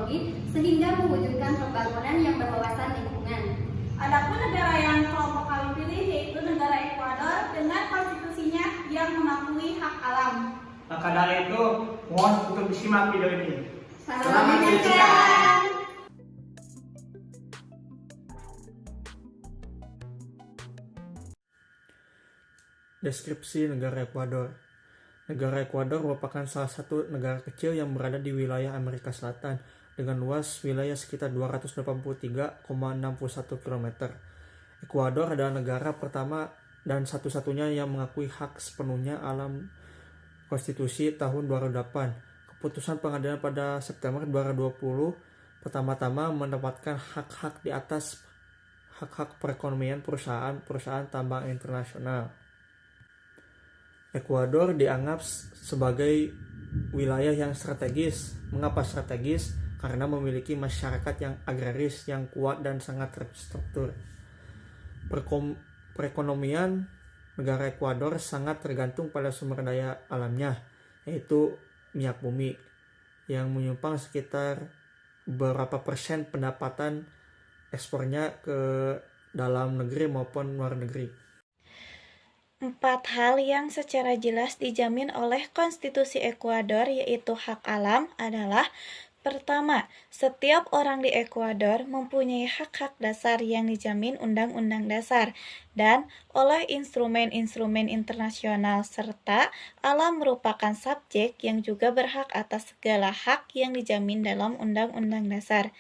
teknologi sehingga mewujudkan pembangunan yang berwawasan lingkungan. Adapun negara yang kelompok kami pilih yaitu negara Ekuador dengan konstitusinya yang mengakui hak alam. Maka dari itu, mohon untuk disimak video ini. Selamat menyaksikan. Deskripsi negara Ekuador. Negara Ekuador merupakan salah satu negara kecil yang berada di wilayah Amerika Selatan dengan luas wilayah sekitar 283,61 km. Ekuador adalah negara pertama dan satu-satunya yang mengakui hak sepenuhnya alam konstitusi tahun 2008. Keputusan pengadilan pada September 2020 pertama-tama mendapatkan hak-hak di atas hak-hak perekonomian perusahaan tambang internasional. Ekuador dianggap sebagai wilayah yang strategis. Mengapa strategis? Karena memiliki masyarakat yang agraris, yang kuat dan sangat terstruktur. Perekonomian negara Ekuador sangat tergantung pada sumber daya alamnya, yaitu minyak bumi, yang menyumbang sekitar beberapa persen pendapatan ekspornya ke dalam negeri maupun luar negeri. 4 hal yang secara jelas dijamin oleh konstitusi Ekuador yaitu hak alam adalah: pertama, setiap orang di Ekuador mempunyai hak-hak dasar yang dijamin Undang-Undang Dasar dan oleh instrumen-instrumen internasional, serta alam merupakan subjek yang juga berhak atas segala hak yang dijamin dalam Undang-Undang Dasar.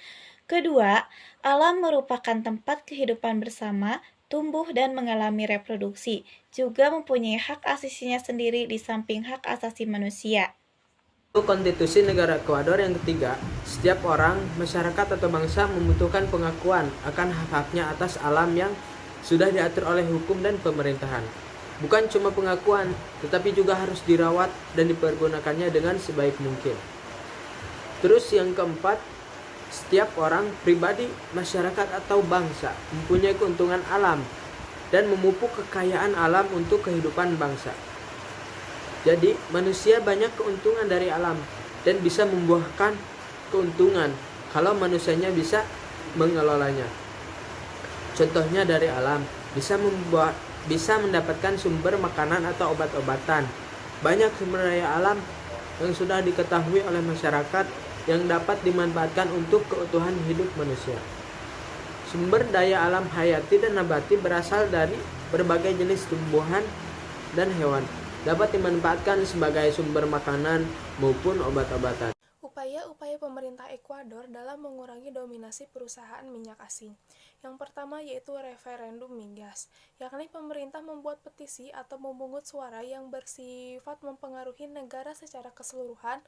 Kedua, alam merupakan tempat kehidupan bersama, tumbuh dan mengalami reproduksi, juga mempunyai hak asasinya sendiri di samping hak asasi manusia. Konstitusi negara Ekuador yang ketiga, setiap orang, masyarakat atau bangsa membutuhkan pengakuan akan hak-haknya atas alam yang sudah diatur oleh hukum dan pemerintahan. Bukan cuma pengakuan, tetapi juga harus dirawat dan dipergunakannya dengan sebaik mungkin. Terus yang keempat, setiap orang, pribadi, masyarakat atau bangsa mempunyai keuntungan alam dan memupuk kekayaan alam untuk kehidupan bangsa. Jadi, manusia banyak keuntungan dari alam dan bisa membuahkan keuntungan kalau manusianya bisa mengelolanya. Contohnya dari alam, bisa mendapatkan sumber makanan atau obat-obatan. Banyak sumber daya alam yang sudah diketahui oleh masyarakat yang dapat dimanfaatkan untuk keutuhan hidup manusia. Sumber daya alam hayati dan nabati berasal dari berbagai jenis tumbuhan dan hewan, dapat dimanfaatkan sebagai sumber makanan maupun obat-obatan. Upaya-upaya pemerintah Ekuador dalam mengurangi dominasi perusahaan minyak asing. Yang pertama yaitu referendum migas, yakni pemerintah membuat petisi atau memungut suara yang bersifat mempengaruhi negara secara keseluruhan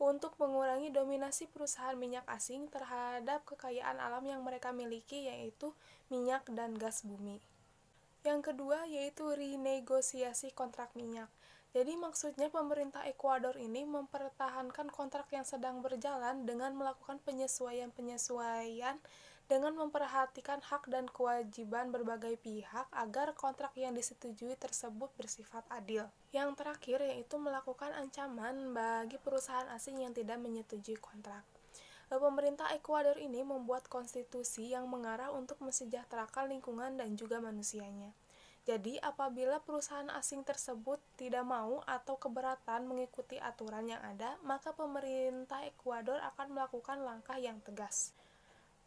untuk mengurangi dominasi perusahaan minyak asing terhadap kekayaan alam yang mereka miliki, yaitu minyak dan gas bumi. Yang kedua yaitu renegosiasi kontrak minyak. Jadi maksudnya pemerintah Ekuador ini mempertahankan kontrak yang sedang berjalan dengan melakukan penyesuaian dengan memperhatikan hak dan kewajiban berbagai pihak agar kontrak yang disetujui tersebut bersifat adil. Yang terakhir yaitu melakukan ancaman bagi perusahaan asing yang tidak menyetujui kontrak. Pemerintah Ekuador ini membuat konstitusi yang mengarah untuk mensejahterakan lingkungan dan juga manusianya. Jadi apabila perusahaan asing tersebut tidak mau atau keberatan mengikuti aturan yang ada, maka pemerintah Ekuador akan melakukan langkah yang tegas.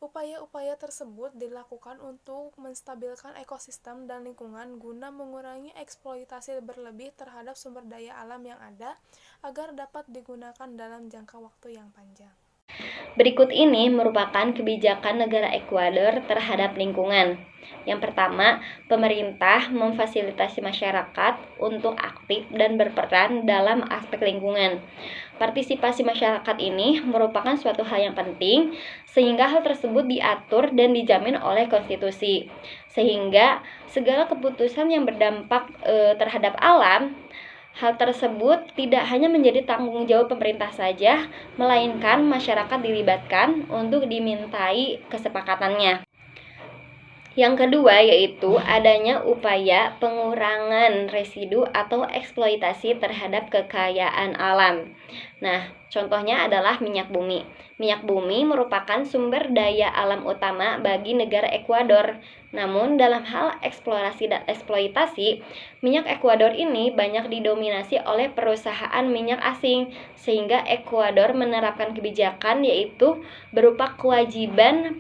Upaya-upaya tersebut dilakukan untuk menstabilkan ekosistem dan lingkungan guna mengurangi eksploitasi berlebih terhadap sumber daya alam yang ada agar dapat digunakan dalam jangka waktu yang panjang. Berikut ini merupakan kebijakan negara Ekuador terhadap lingkungan. Yang pertama, pemerintah memfasilitasi masyarakat untuk aktif dan berperan dalam aspek lingkungan. Partisipasi masyarakat ini merupakan suatu hal yang penting, sehingga hal tersebut diatur dan dijamin oleh konstitusi. Sehingga segala keputusan yang berdampak terhadap alam, hal tersebut tidak hanya menjadi tanggung jawab pemerintah saja, melainkan masyarakat dilibatkan untuk dimintai kesepakatannya. Yang kedua yaitu adanya upaya pengurangan residu atau eksploitasi terhadap kekayaan alam. Nah, Contohnya adalah minyak bumi. Minyak bumi merupakan sumber daya alam utama bagi negara Ekuador. Namun dalam hal eksplorasi dan eksploitasi, minyak Ekuador ini banyak didominasi oleh perusahaan minyak asing, sehingga Ekuador menerapkan kebijakan yaitu berupa kewajiban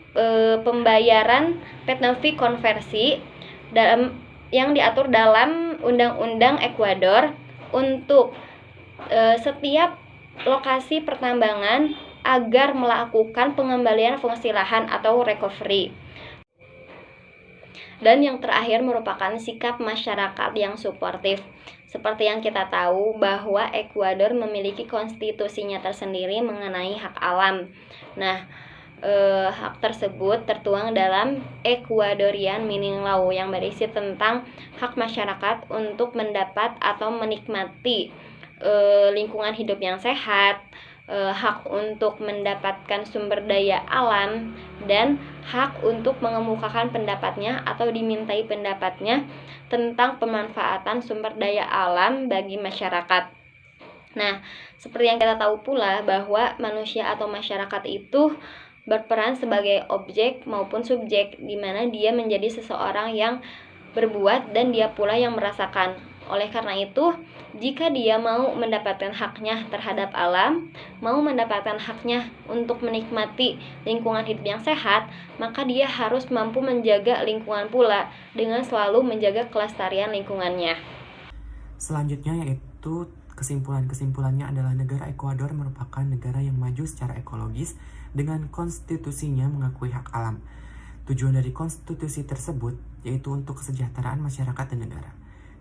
pembayaran penalti konversi yang diatur dalam Undang-Undang Ekuador untuk setiap lokasi pertambangan agar melakukan pengembalian fungsi lahan atau recovery. Dan yang terakhir merupakan sikap masyarakat yang suportif. Seperti yang kita tahu bahwa Ekuador memiliki konstitusinya tersendiri mengenai hak alam. Nah, hak tersebut tertuang dalam Ecuadorian Mining Law yang berisi tentang hak masyarakat untuk mendapat atau menikmati lingkungan hidup yang sehat, hak untuk mendapatkan sumber daya alam, dan hak untuk mengemukakan pendapatnya atau dimintai pendapatnya tentang pemanfaatan sumber daya alam bagi masyarakat. Nah, seperti yang kita tahu pula bahwa manusia atau masyarakat itu berperan sebagai objek maupun subjek, di mana dia menjadi seseorang yang berbuat dan dia pula yang merasakan. Oleh karena itu, jika dia mau mendapatkan haknya terhadap alam, mau mendapatkan haknya untuk menikmati lingkungan hidup yang sehat, maka dia harus mampu menjaga lingkungan pula dengan selalu menjaga kelestarian lingkungannya. Selanjutnya yaitu kesimpulannya adalah negara Ekuador merupakan negara yang maju secara ekologis dengan konstitusinya mengakui hak alam. Tujuan dari konstitusi tersebut yaitu untuk kesejahteraan masyarakat dan negara.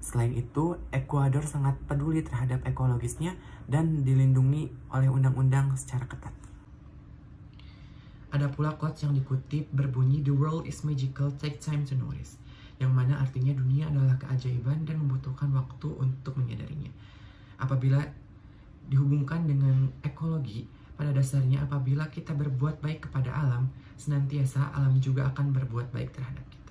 Selain itu, Ekuador sangat peduli terhadap ekologisnya dan dilindungi oleh undang-undang secara ketat. Ada pula quotes yang dikutip berbunyi, "The world is magical, take time to notice." Yang mana artinya dunia adalah keajaiban dan membutuhkan waktu untuk menyadarinya. Apabila dihubungkan dengan ekologi, pada dasarnya apabila kita berbuat baik kepada alam, senantiasa alam juga akan berbuat baik terhadap kita.